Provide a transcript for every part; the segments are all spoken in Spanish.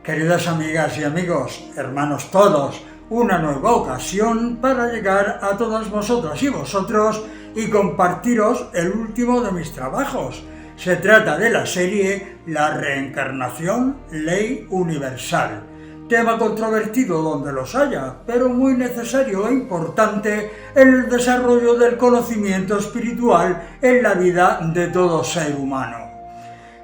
Queridas amigas y amigos, hermanos todos, una nueva ocasión para llegar a todas vosotras y vosotros y compartiros el último de mis trabajos. Se trata de la serie La reencarnación, ley universal. Tema controvertido donde los haya, pero muy necesario e importante en el desarrollo del conocimiento espiritual en la vida de todo ser humano.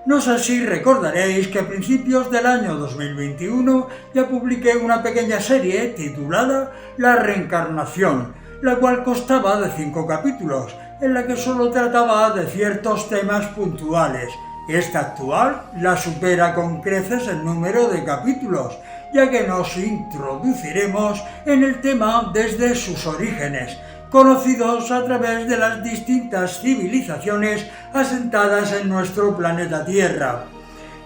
No sé si recordaréis que a principios del año 2021 ya publiqué una pequeña serie titulada La reencarnación, la cual constaba de 5 capítulos, en la que solo trataba de ciertos temas puntuales. Esta actual la supera con creces el número de capítulos, ya que nos introduciremos en el tema desde sus orígenes, conocidos a través de las distintas civilizaciones asentadas en nuestro planeta Tierra,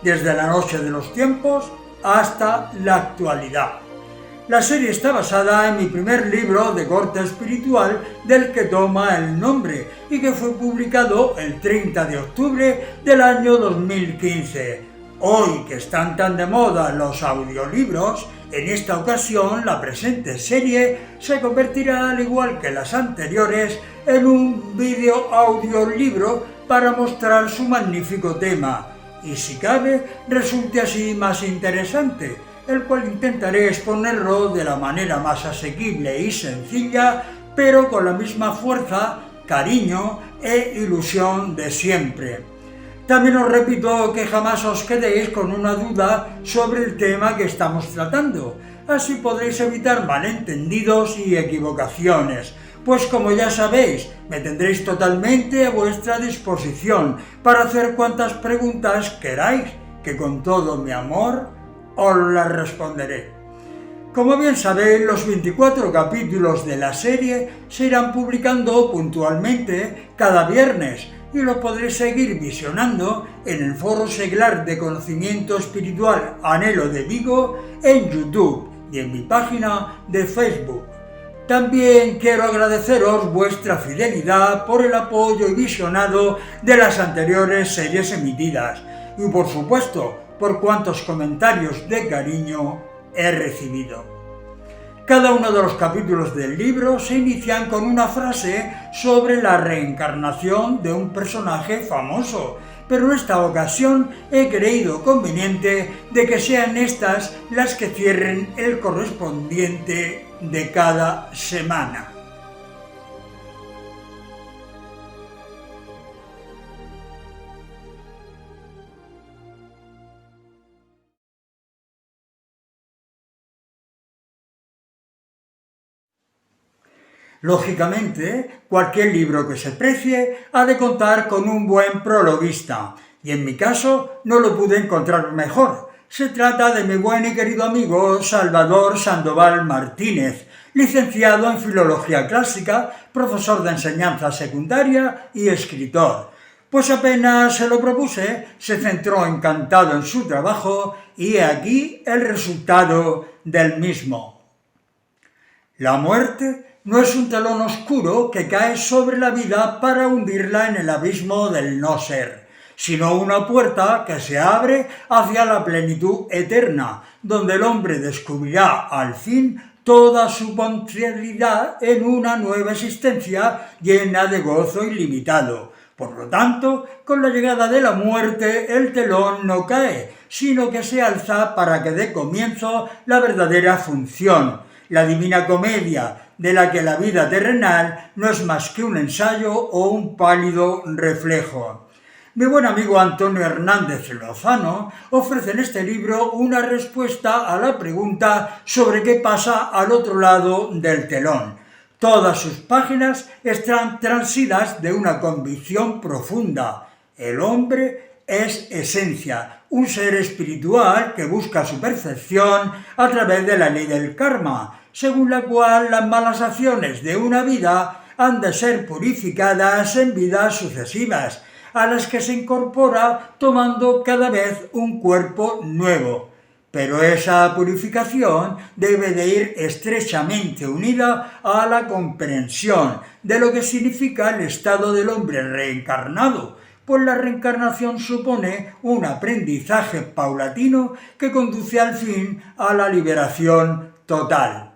desde la noche de los tiempos hasta la actualidad. La serie está basada en mi primer libro de corte espiritual del que toma el nombre y que fue publicado el 30 de octubre del año 2015. Hoy que están tan de moda los audiolibros, en esta ocasión la presente serie se convertirá, al igual que las anteriores, en un vídeo audiolibro para mostrar su magnífico tema, y si cabe resulte así más interesante, el cual intentaré exponerlo de la manera más asequible y sencilla, pero con la misma fuerza, cariño e ilusión de siempre. También os repito que jamás os quedéis con una duda sobre el tema que estamos tratando, así podréis evitar malentendidos y equivocaciones, pues como ya sabéis, me tendréis totalmente a vuestra disposición para hacer cuantas preguntas queráis, que con todo mi amor os las responderé. Como bien sabéis, los 24 capítulos de la serie se irán publicando puntualmente cada viernes, y lo podréis seguir visionando en el Foro Seglar de Conocimiento Espiritual Anhelo de Vigo en YouTube y en mi página de Facebook. También quiero agradeceros vuestra fidelidad por el apoyo y visionado de las anteriores series emitidas y por supuesto por cuantos comentarios de cariño he recibido. Cada uno de los capítulos del libro se inician con una frase sobre la reencarnación de un personaje famoso, pero en esta ocasión he creído conveniente de que sean estas las que cierren el correspondiente de cada semana. Lógicamente, cualquier libro que se precie ha de contar con un buen prologuista, y en mi caso no lo pude encontrar mejor. Se trata de mi buen y querido amigo Salvador Sandoval Martínez, licenciado en Filología Clásica, profesor de enseñanza secundaria y escritor. Pues apenas se lo propuse, se centró encantado en su trabajo y he aquí el resultado del mismo. La muerte no es un telón oscuro que cae sobre la vida para hundirla en el abismo del no ser, sino una puerta que se abre hacia la plenitud eterna, donde el hombre descubrirá al fin toda su potencialidad en una nueva existencia llena de gozo ilimitado. Por lo tanto, con la llegada de la muerte, el telón no cae, sino que se alza para que dé comienzo la verdadera función, la divina comedia, de la que la vida terrenal no es más que un ensayo o un pálido reflejo. Mi buen amigo Antonio Hernández Lozano ofrece en este libro una respuesta a la pregunta sobre qué pasa al otro lado del telón. Todas sus páginas están transidas de una convicción profunda. El hombre es esencia, un ser espiritual que busca su perfección a través de la ley del karma, según la cual las malas acciones de una vida han de ser purificadas en vidas sucesivas, a las que se incorpora tomando cada vez un cuerpo nuevo. Pero esa purificación debe de ir estrechamente unida a la comprensión de lo que significa el estado del hombre reencarnado, pues la reencarnación supone un aprendizaje paulatino que conduce al fin a la liberación total.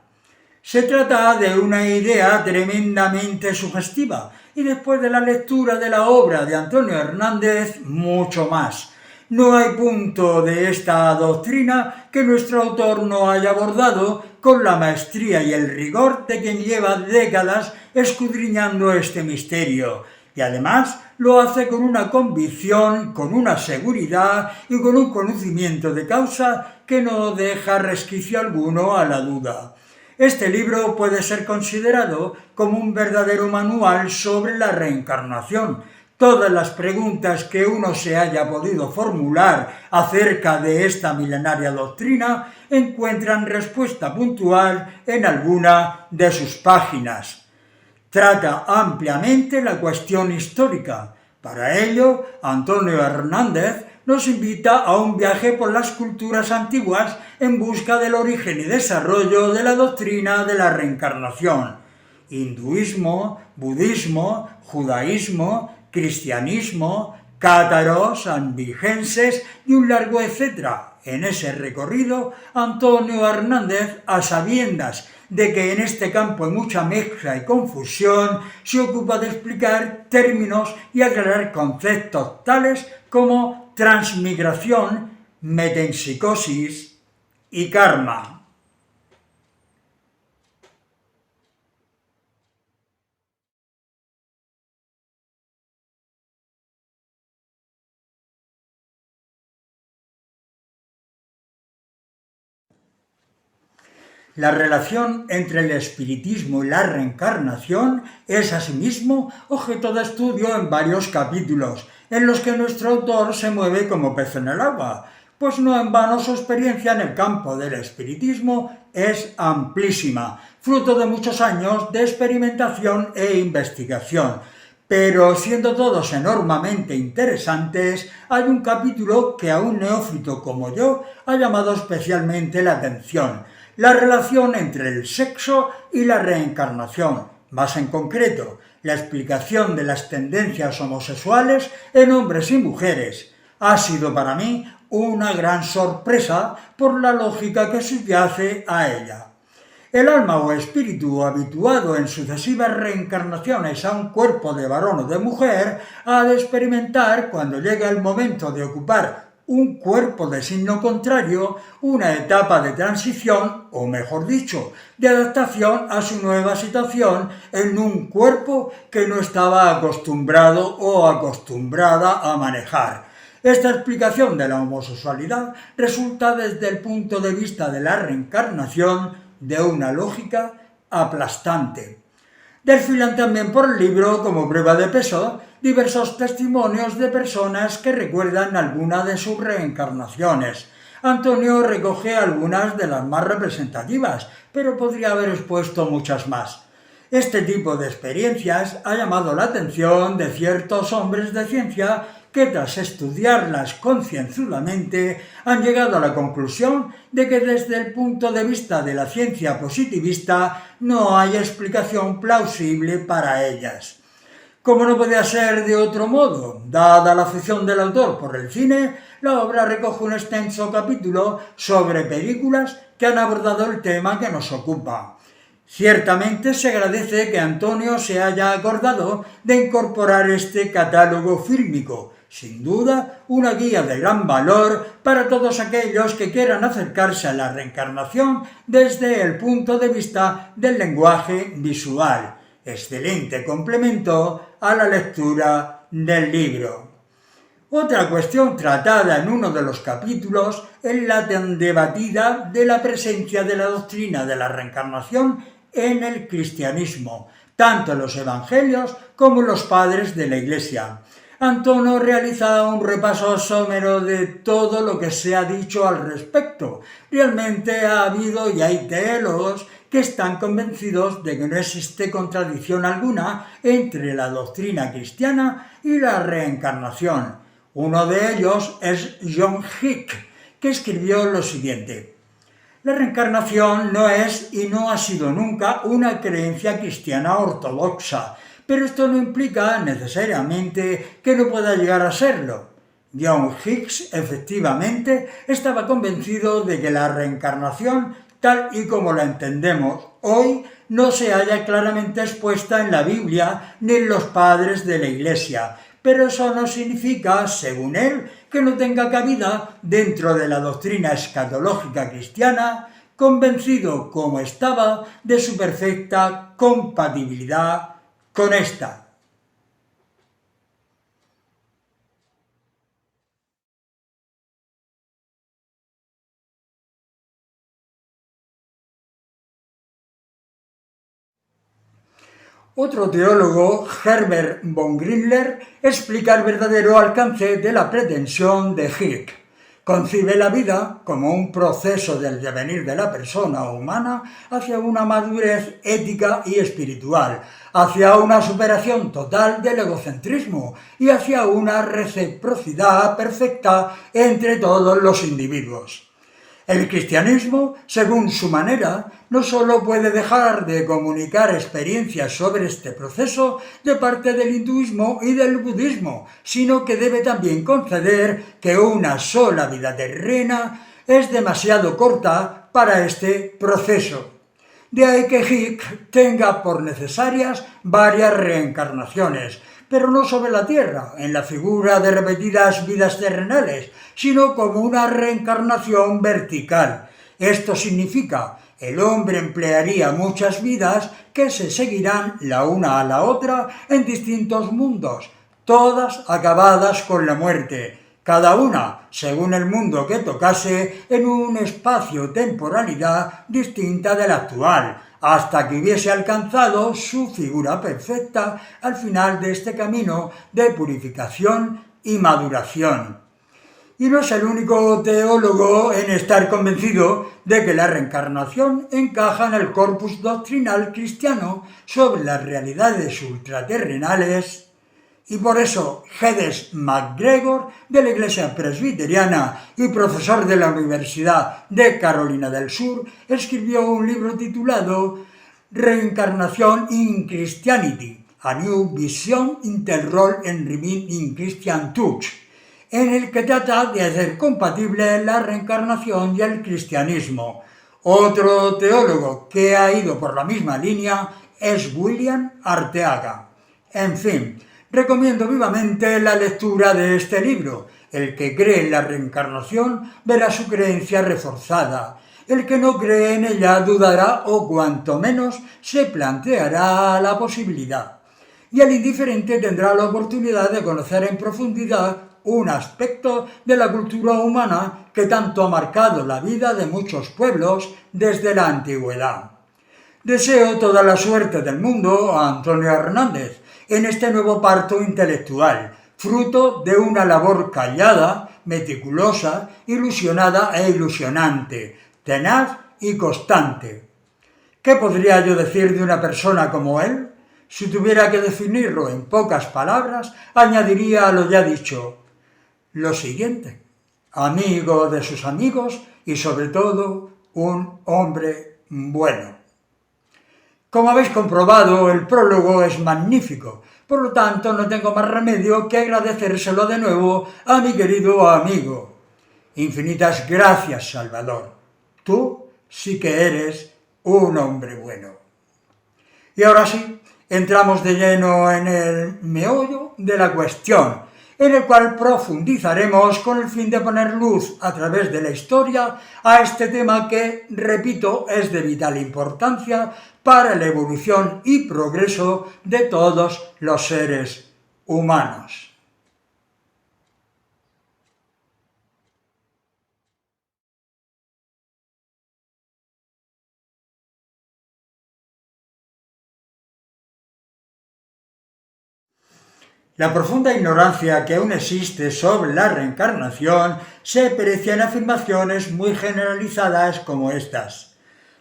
Se trata de una idea tremendamente sugestiva y después de la lectura de la obra de Antonio Hernández, mucho más. No hay punto de esta doctrina que nuestro autor no haya abordado con la maestría y el rigor de quien lleva décadas escudriñando este misterio. Y además lo hace con una convicción, con una seguridad y con un conocimiento de causa que no deja resquicio alguno a la duda. Este libro puede ser considerado como un verdadero manual sobre la reencarnación. Todas las preguntas que uno se haya podido formular acerca de esta milenaria doctrina encuentran respuesta puntual en alguna de sus páginas. Trata ampliamente la cuestión histórica. Para ello, Antonio Hernández nos invita a un viaje por las culturas antiguas en busca del origen y desarrollo de la doctrina de la reencarnación. Hinduismo, budismo, judaísmo, cristianismo, cátaros, albigenses y un largo etcétera. En ese recorrido, Antonio Hernández, a sabiendas de que en este campo hay mucha mezcla y confusión, se ocupa de explicar términos y aclarar conceptos tales como transmigración, metempsicosis y karma. La relación entre el espiritismo y la reencarnación es asimismo objeto de estudio en varios capítulos, en los que nuestro autor se mueve como pez en el agua, pues no en vano su experiencia en el campo del espiritismo es amplísima, fruto de muchos años de experimentación e investigación. Pero siendo todos enormemente interesantes, hay un capítulo que a un neófito como yo ha llamado especialmente la atención: la relación entre el sexo y la reencarnación, más en concreto, la explicación de las tendencias homosexuales en hombres y mujeres. Ha sido para mí una gran sorpresa por la lógica que subyace a ella. El alma o espíritu habituado en sucesivas reencarnaciones a un cuerpo de varón o de mujer ha de experimentar, cuando llega el momento de ocupar un cuerpo de signo contrario, una etapa de transición, o mejor dicho, de adaptación a su nueva situación en un cuerpo que no estaba acostumbrado o acostumbrada a manejar. Esta explicación de la homosexualidad resulta desde el punto de vista de la reencarnación de una lógica aplastante. Desfilan también por el libro, como prueba de peso, diversos testimonios de personas que recuerdan alguna de sus reencarnaciones. Antonio recoge algunas de las más representativas, pero podría haber expuesto muchas más. Este tipo de experiencias ha llamado la atención de ciertos hombres de ciencia que, tras estudiarlas concienzudamente, han llegado a la conclusión de que desde el punto de vista de la ciencia positivista no hay explicación plausible para ellas. Como no podía ser de otro modo, dada la afición del autor por el cine, la obra recoge un extenso capítulo sobre películas que han abordado el tema que nos ocupa. Ciertamente se agradece que Antonio se haya acordado de incorporar este catálogo fílmico, sin duda una guía de gran valor para todos aquellos que quieran acercarse a la reencarnación desde el punto de vista del lenguaje visual. Excelente complemento a la lectura del libro. Otra cuestión tratada en uno de los capítulos es la tan debatida de la presencia de la doctrina de la reencarnación en el cristianismo, tanto en los evangelios como en los padres de la Iglesia. Antonio realiza un repaso somero de todo lo que se ha dicho al respecto. Realmente ha habido y hay teólogos que están convencidos de que no existe contradicción alguna entre la doctrina cristiana y la reencarnación. Uno de ellos es John Hick, que escribió lo siguiente: la reencarnación no es y no ha sido nunca una creencia cristiana ortodoxa, pero esto no implica necesariamente que no pueda llegar a serlo. John Hicks, efectivamente, estaba convencido de que la reencarnación, tal y como la entendemos hoy, no se halla claramente expuesta en la Biblia ni en los padres de la Iglesia, pero eso no significa, según él, que no tenga cabida dentro de la doctrina escatológica cristiana, convencido como estaba de su perfecta compatibilidad con esta. Otro teólogo, Herbert von Grindler, explica el verdadero alcance de la pretensión de Hicks. Concibe la vida como un proceso del devenir de la persona humana hacia una madurez ética y espiritual, hacia una superación total del egocentrismo y hacia una reciprocidad perfecta entre todos los individuos. El cristianismo, según su manera, no sólo puede dejar de comunicar experiencias sobre este proceso de parte del hinduismo y del budismo, sino que debe también conceder que una sola vida terrena es demasiado corta para este proceso. De ahí que Hicks tenga por necesarias varias reencarnaciones, pero no sobre la Tierra, en la figura de repetidas vidas terrenales, sino como una reencarnación vertical. Esto significa, el hombre emplearía muchas vidas que se seguirán la una a la otra en distintos mundos, todas acabadas con la muerte, cada una, según el mundo que tocase, en un espacio-temporalidad distinta del actual, hasta que hubiese alcanzado su figura perfecta al final de este camino de purificación y maduración. Y no es el único teólogo en estar convencido de que la reencarnación encaja en el corpus doctrinal cristiano sobre las realidades ultraterrenales. Y por eso Hedges McGregor, de la Iglesia Presbiteriana y profesor de la Universidad de Carolina del Sur, escribió un libro titulado Reincarnation in Christianity, a New Vision in the Role and Remain in Christian Touch, en el que trata de hacer compatible la reencarnación y el cristianismo. Otro teólogo que ha ido por la misma línea es William Arteaga. En fin, recomiendo vivamente la lectura de este libro. El que cree en la reencarnación verá su creencia reforzada. El que no cree en ella dudará o cuanto menos se planteará la posibilidad. Y el indiferente tendrá la oportunidad de conocer en profundidad un aspecto de la cultura humana que tanto ha marcado la vida de muchos pueblos desde la antigüedad. Deseo toda la suerte del mundo a Antonio Hernández en este nuevo parto intelectual, fruto de una labor callada, meticulosa, ilusionada e ilusionante, tenaz y constante. ¿Qué podría yo decir de una persona como él? Si tuviera que definirlo en pocas palabras, añadiría a lo ya dicho lo siguiente: amigo de sus amigos y sobre todo un hombre bueno. Como habéis comprobado, el prólogo es magnífico, por lo tanto no tengo más remedio que agradecérselo de nuevo a mi querido amigo. Infinitas gracias, Salvador. Tú sí que eres un hombre bueno. Y ahora sí, entramos de lleno en el meollo de la cuestión, en el cual profundizaremos con el fin de poner luz a través de la historia a este tema que, repito, es de vital importancia para la evolución y progreso de todos los seres humanos. La profunda ignorancia que aún existe sobre la reencarnación se aprecia en afirmaciones muy generalizadas como estas.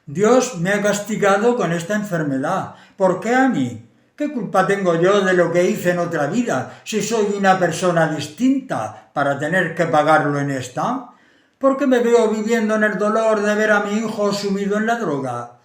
Dios me ha castigado con esta enfermedad. ¿Por qué a mí? ¿Qué culpa tengo yo de lo que hice en otra vida si soy una persona distinta para tener que pagarlo en esta? ¿Por qué me veo viviendo en el dolor de ver a mi hijo sumido en la droga?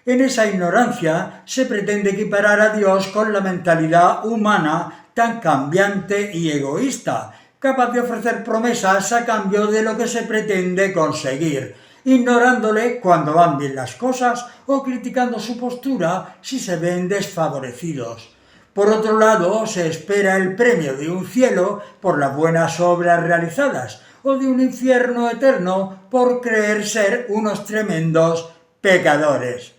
En esa ignorancia se pretende equiparar a Dios con la mentalidad humana tan cambiante y egoísta, capaz de ofrecer promesas a cambio de lo que se pretende conseguir, ignorándole cuando van bien las cosas o criticando su postura si se ven desfavorecidos. Por otro lado, se espera el premio de un cielo por las buenas obras realizadas o de un infierno eterno por creer ser unos tremendos pecadores.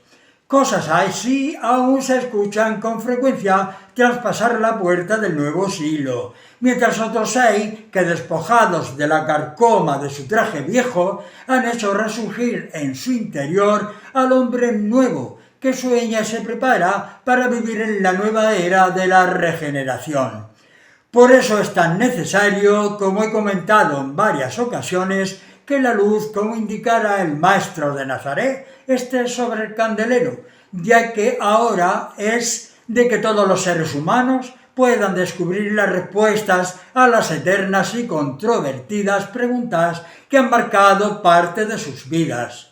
Cosas así aún se escuchan con frecuencia tras pasar la puerta del nuevo siglo, mientras otros hay que, despojados de la carcoma de su traje viejo, han hecho resurgir en su interior al hombre nuevo, que sueña y se prepara para vivir en la nueva era de la regeneración. Por eso es tan necesario, como he comentado en varias ocasiones, que la luz, como indicara el Maestro de Nazaret, esté sobre el candelero, ya que ahora es de que todos los seres humanos puedan descubrir las respuestas a las eternas y controvertidas preguntas que han marcado parte de sus vidas.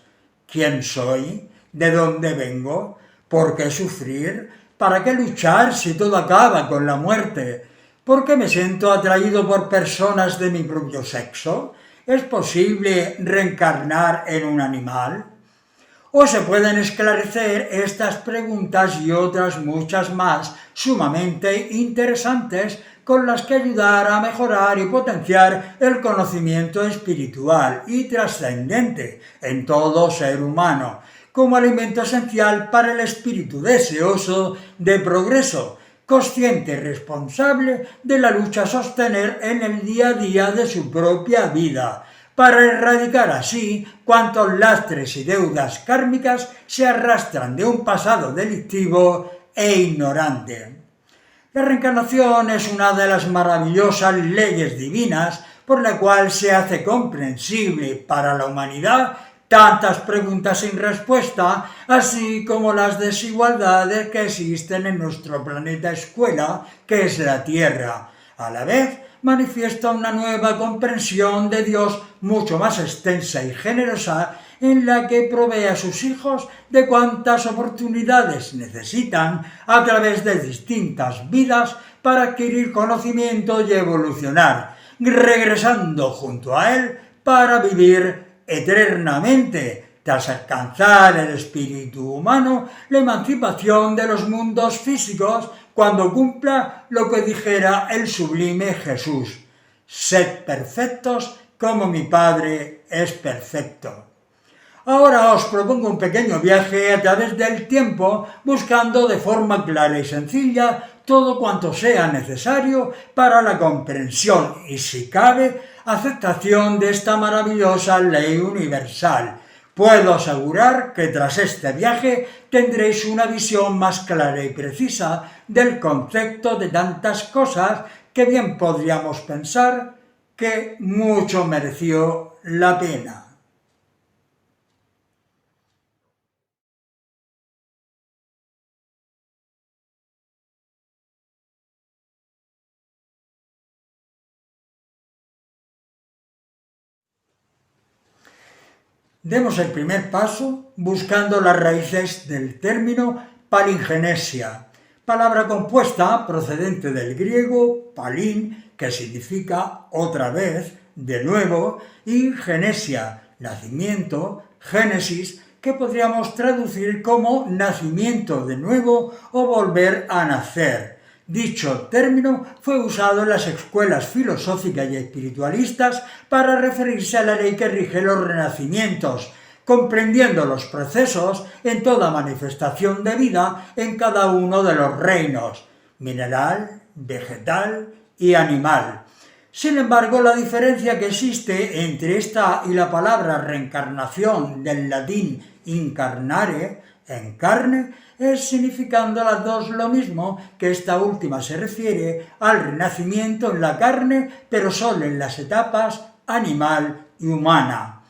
¿Quién soy? ¿De dónde vengo? ¿Por qué sufrir? ¿Para qué luchar si todo acaba con la muerte? ¿Por qué me siento atraído por personas de mi propio sexo? ¿Es posible reencarnar en un animal? O se pueden esclarecer estas preguntas y otras muchas más sumamente interesantes con las que ayudar a mejorar y potenciar el conocimiento espiritual y trascendente en todo ser humano, como alimento esencial para el espíritu deseoso de progreso, consciente y responsable de la lucha a sostener en el día a día de su propia vida, para erradicar así cuantos lastres y deudas kármicas se arrastran de un pasado delictivo e ignorante. La reencarnación es una de las maravillosas leyes divinas por la cual se hace comprensible para la humanidad tantas preguntas sin respuesta, así como las desigualdades que existen en nuestro planeta escuela, que es la Tierra. A la vez, manifiesta una nueva comprensión de Dios mucho más extensa y generosa, en la que provee a sus hijos de cuantas oportunidades necesitan a través de distintas vidas para adquirir conocimiento y evolucionar, regresando junto a Él para vivir eternamente, tras alcanzar el espíritu humano la emancipación de los mundos físicos cuando cumpla lo que dijera el sublime Jesús: sed perfectos como mi Padre es perfecto. Ahora os propongo un pequeño viaje a través del tiempo, buscando de forma clara y sencilla todo cuanto sea necesario para la comprensión y, si cabe, aceptación de esta maravillosa ley universal. Puedo asegurar que tras este viaje tendréis una visión más clara y precisa del concepto de tantas cosas que bien podríamos pensar que mucho mereció la pena. Demos el primer paso buscando las raíces del término palingenesia, palabra compuesta procedente del griego palín, que significa otra vez, de nuevo, y genesia, nacimiento, génesis, que podríamos traducir como nacimiento de nuevo o volver a nacer. Dicho término fue usado en las escuelas filosóficas y espiritualistas para referirse a la ley que rige los renacimientos, comprendiendo los procesos en toda manifestación de vida en cada uno de los reinos, mineral, vegetal y animal. Sin embargo, la diferencia que existe entre esta y la palabra reencarnación, del latín incarnare, en carne, es significando las dos lo mismo, que esta última se refiere al renacimiento en la carne, pero solo en las etapas animal y humana.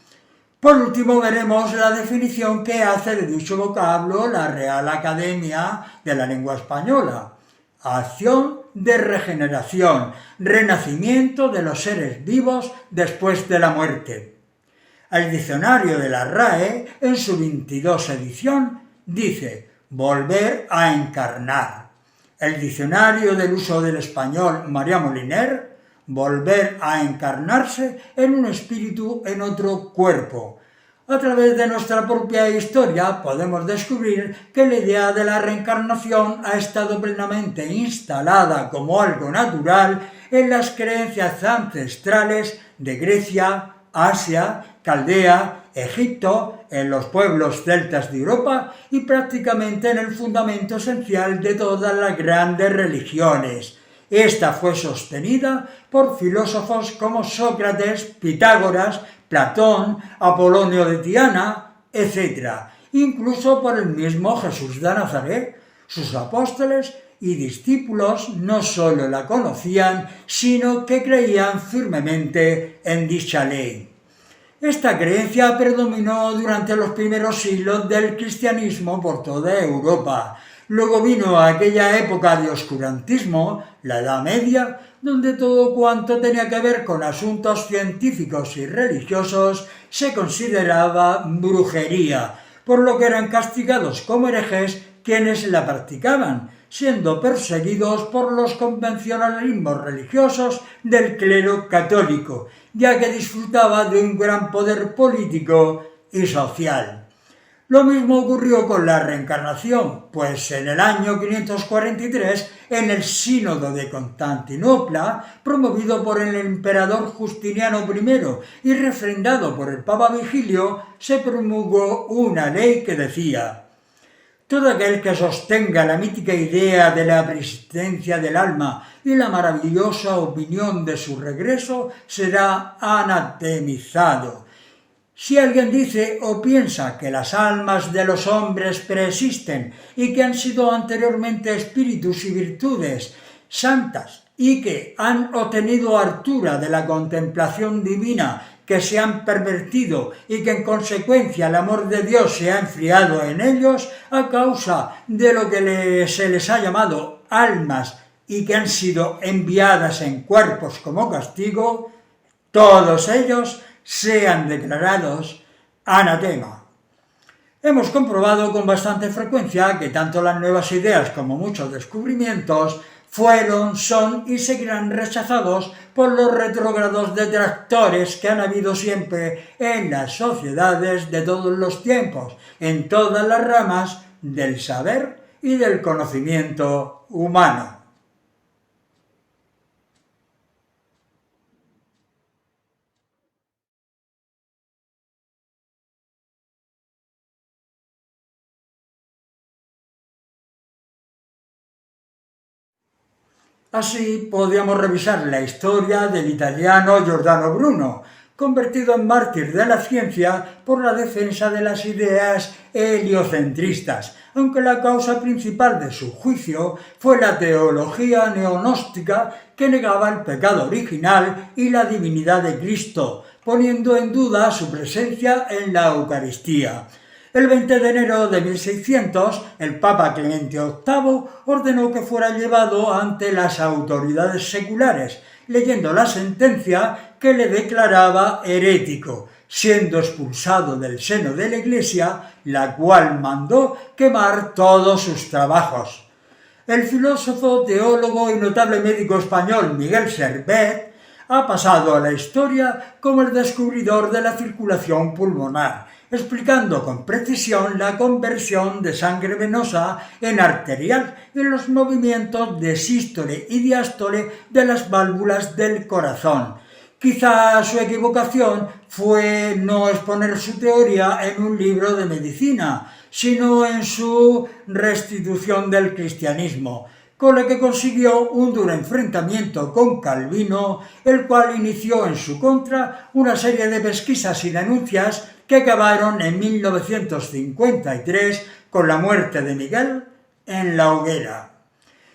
Por último, veremos la definición que hace de dicho vocablo la Real Academia de la Lengua Española: acción de regeneración, renacimiento de los seres vivos después de la muerte. El diccionario de la RAE, en su 22 edición, dice volver a encarnar. El diccionario del uso del español María Moliner, volver a encarnarse en un espíritu en otro cuerpo. A través de nuestra propia historia podemos descubrir que la idea de la reencarnación ha estado plenamente instalada como algo natural en las creencias ancestrales de Grecia, Asia, Caldea, Egipto, en los pueblos celtas de Europa y prácticamente en el fundamento esencial de todas las grandes religiones. Esta fue sostenida por filósofos como Sócrates, Pitágoras, Platón, Apolonio de Tiana, etc., incluso por el mismo Jesús de Nazaret. Sus apóstoles y discípulos no solo la conocían, sino que creían firmemente en dicha ley. Esta creencia predominó durante los primeros siglos del cristianismo por toda Europa. Luego vino aquella época de oscurantismo, la Edad Media, donde todo cuanto tenía que ver con asuntos científicos y religiosos se consideraba brujería, por lo que eran castigados como herejes quienes la practicaban, siendo perseguidos por los convencionalismos religiosos del clero católico, ya que disfrutaba de un gran poder político y social. Lo mismo ocurrió con la reencarnación, pues en el año 543, en el Sínodo de Constantinopla, promovido por el emperador Justiniano I y refrendado por el Papa Vigilio, se promulgó una ley que decía: todo aquel que sostenga la mítica idea de la preexistencia del alma y la maravillosa opinión de su regreso será anatemizado. Si alguien dice o piensa que las almas de los hombres preexisten y que han sido anteriormente espíritus y virtudes santas y que han obtenido hartura de la contemplación divina, que se han pervertido y que en consecuencia el amor de Dios se ha enfriado en ellos a causa de lo que se les ha llamado almas y que han sido enviadas en cuerpos como castigo, todos ellos sean declarados anatema. Hemos comprobado con bastante frecuencia que tanto las nuevas ideas como muchos descubrimientos fueron, son y seguirán rechazados por los retrógrados detractores que han habido siempre en las sociedades de todos los tiempos, en todas las ramas del saber y del conocimiento humano. Así podríamos revisar la historia del italiano Giordano Bruno, convertido en mártir de la ciencia por la defensa de las ideas heliocentristas, aunque la causa principal de su juicio fue la teología neonóstica que negaba el pecado original y la divinidad de Cristo, poniendo en duda su presencia en la Eucaristía. El 20 de enero de 1600, el Papa Clemente VIII ordenó que fuera llevado ante las autoridades seculares, leyendo la sentencia que le declaraba herético, siendo expulsado del seno de la Iglesia, la cual mandó quemar todos sus trabajos. El filósofo, teólogo y notable médico español Miguel Servet ha pasado a la historia como el descubridor de la circulación pulmonar, explicando con precisión la conversión de sangre venosa en arterial y los movimientos de sístole y diástole de las válvulas del corazón. Quizá su equivocación fue no exponer su teoría en un libro de medicina, sino en su restitución del cristianismo, con la que consiguió un duro enfrentamiento con Calvino, el cual inició en su contra una serie de pesquisas y denuncias que acabaron en 1953 con la muerte de Miguel en la hoguera.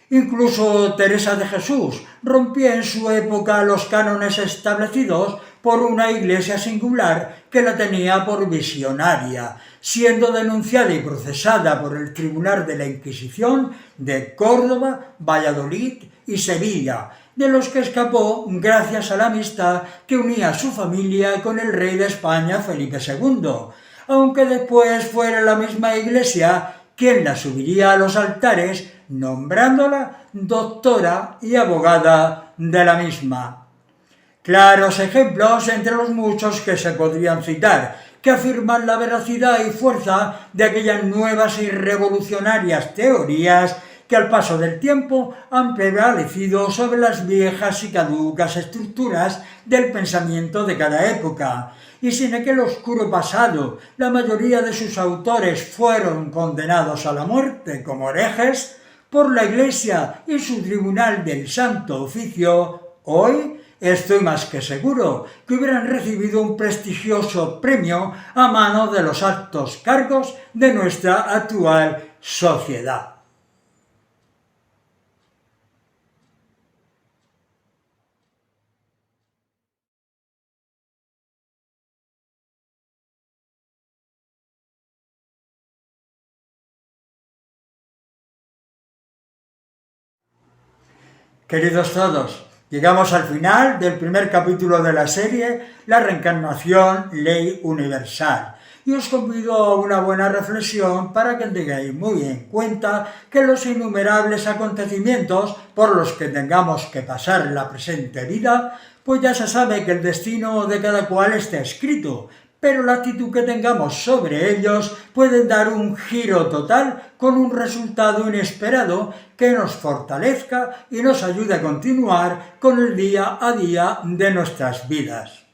Incluso Teresa de Jesús rompía en su época los cánones establecidos por una iglesia singular que la tenía por visionaria, siendo denunciada y procesada por el Tribunal de la Inquisición de Córdoba, Valladolid y Sevilla, de los que escapó gracias a la amistad que unía a su familia con el rey de España Felipe II, aunque después fuera la misma iglesia quien la subiría a los altares nombrándola doctora y abogada de la misma. Claros ejemplos entre los muchos que se podrían citar, que afirman la veracidad y fuerza de aquellas nuevas y revolucionarias teorías que al paso del tiempo han prevalecido sobre las viejas y caducas estructuras del pensamiento de cada época. Y si en aquel oscuro pasado la mayoría de sus autores fueron condenados a la muerte como herejes por la Iglesia y su tribunal del Santo Oficio, hoy estoy más que seguro que hubieran recibido un prestigioso premio a mano de los altos cargos de nuestra actual sociedad. Queridos todos, llegamos al final del primer capítulo de la serie La reencarnación, ley universal. Y os convido a una buena reflexión para que tengáis muy en cuenta que los innumerables acontecimientos por los que tengamos que pasar la presente vida, pues ya se sabe que el destino de cada cual está escrito, pero la actitud que tengamos sobre ellos puede dar un giro total con un resultado inesperado que nos fortalezca y nos ayude a continuar con el día a día de nuestras vidas.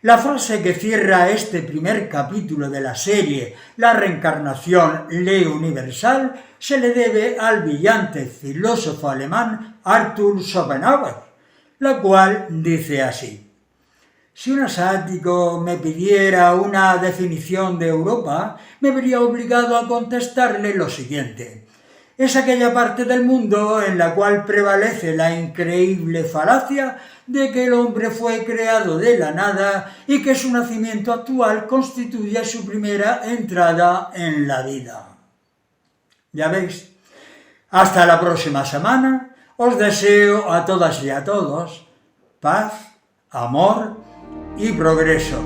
La frase que cierra este primer capítulo de la serie, La reencarnación, ley universal, se le debe al brillante filósofo alemán Arthur Schopenhauer, la cual dice así: si un asiático me pidiera una definición de Europa, me vería obligado a contestarle lo siguiente: es aquella parte del mundo en la cual prevalece la increíble falacia de que el hombre fue creado de la nada y que su nacimiento actual constituye su primera entrada en la vida. Ya veis, hasta la próxima semana. Os deseo a todas y a todos paz, amor y progreso.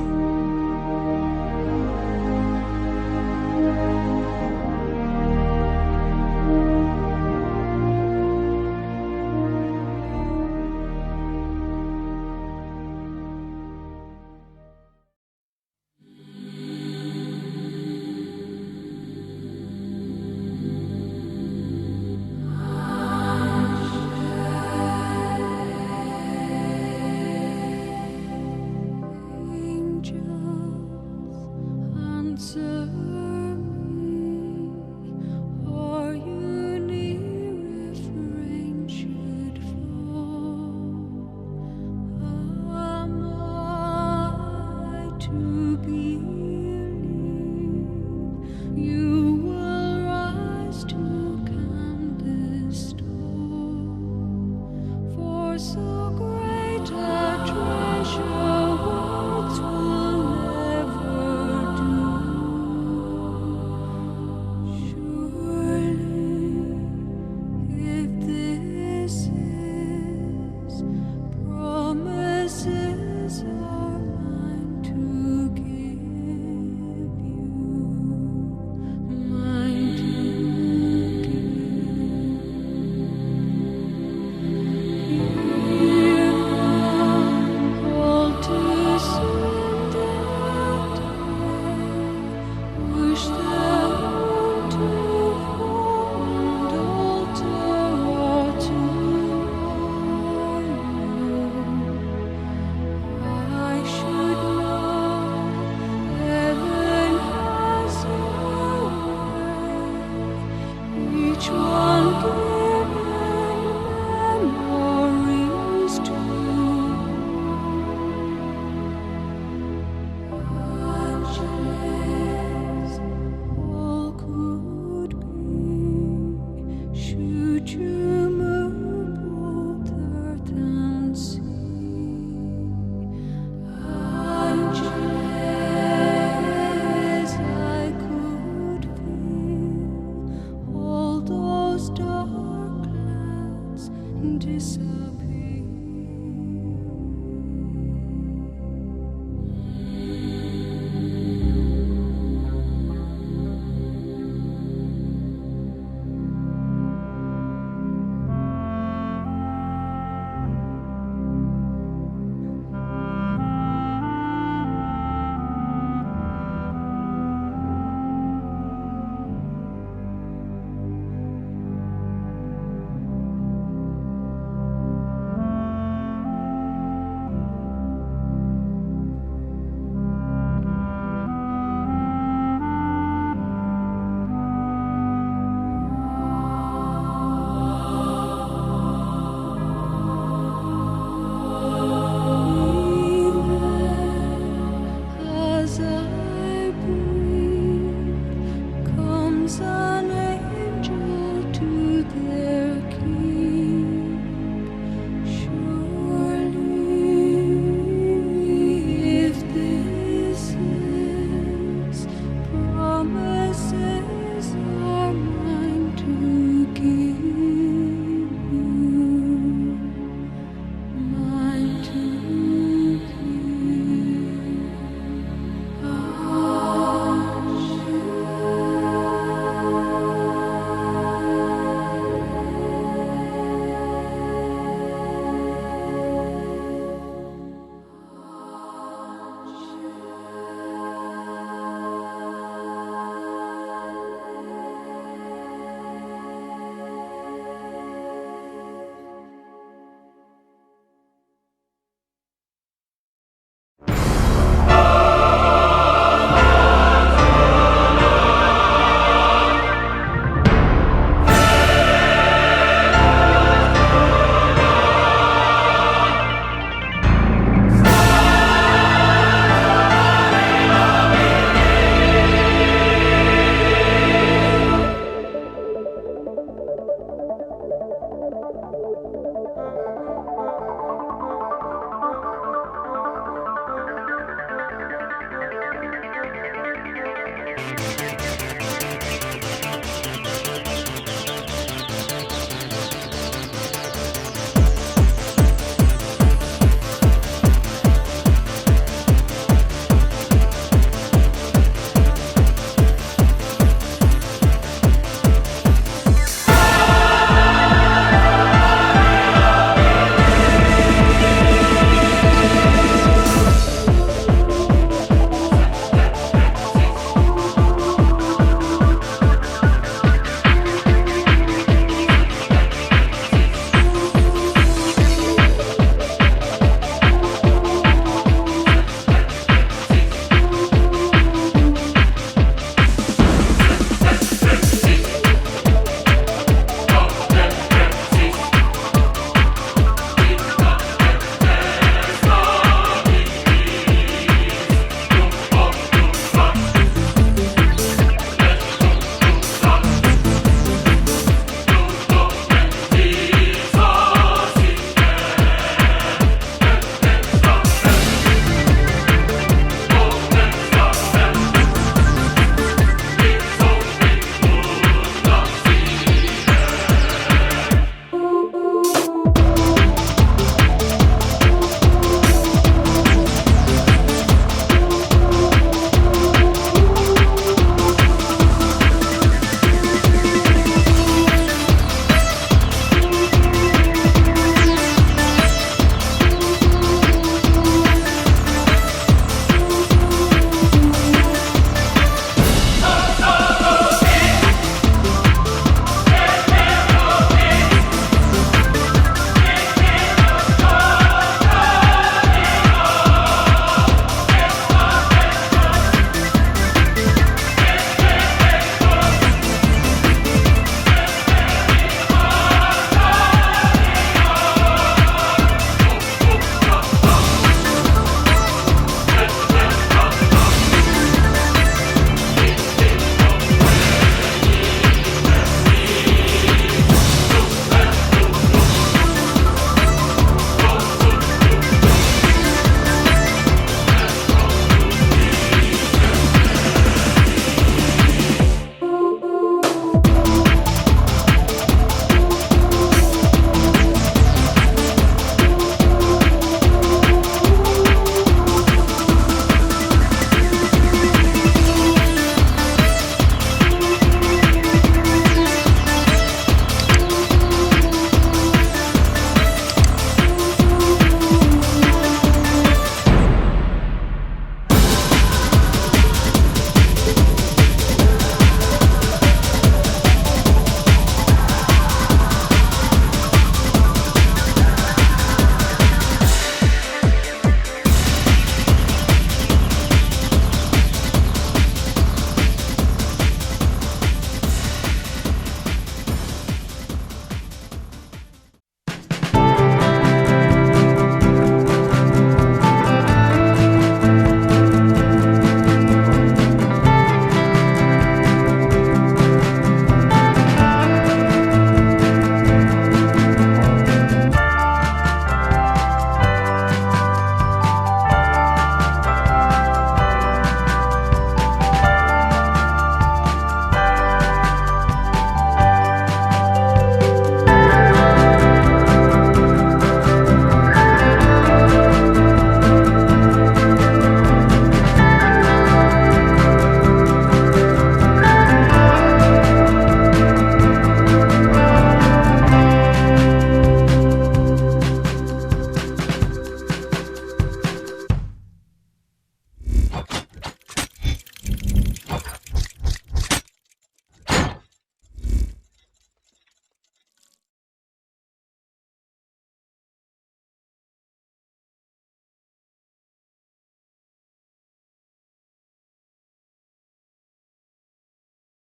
You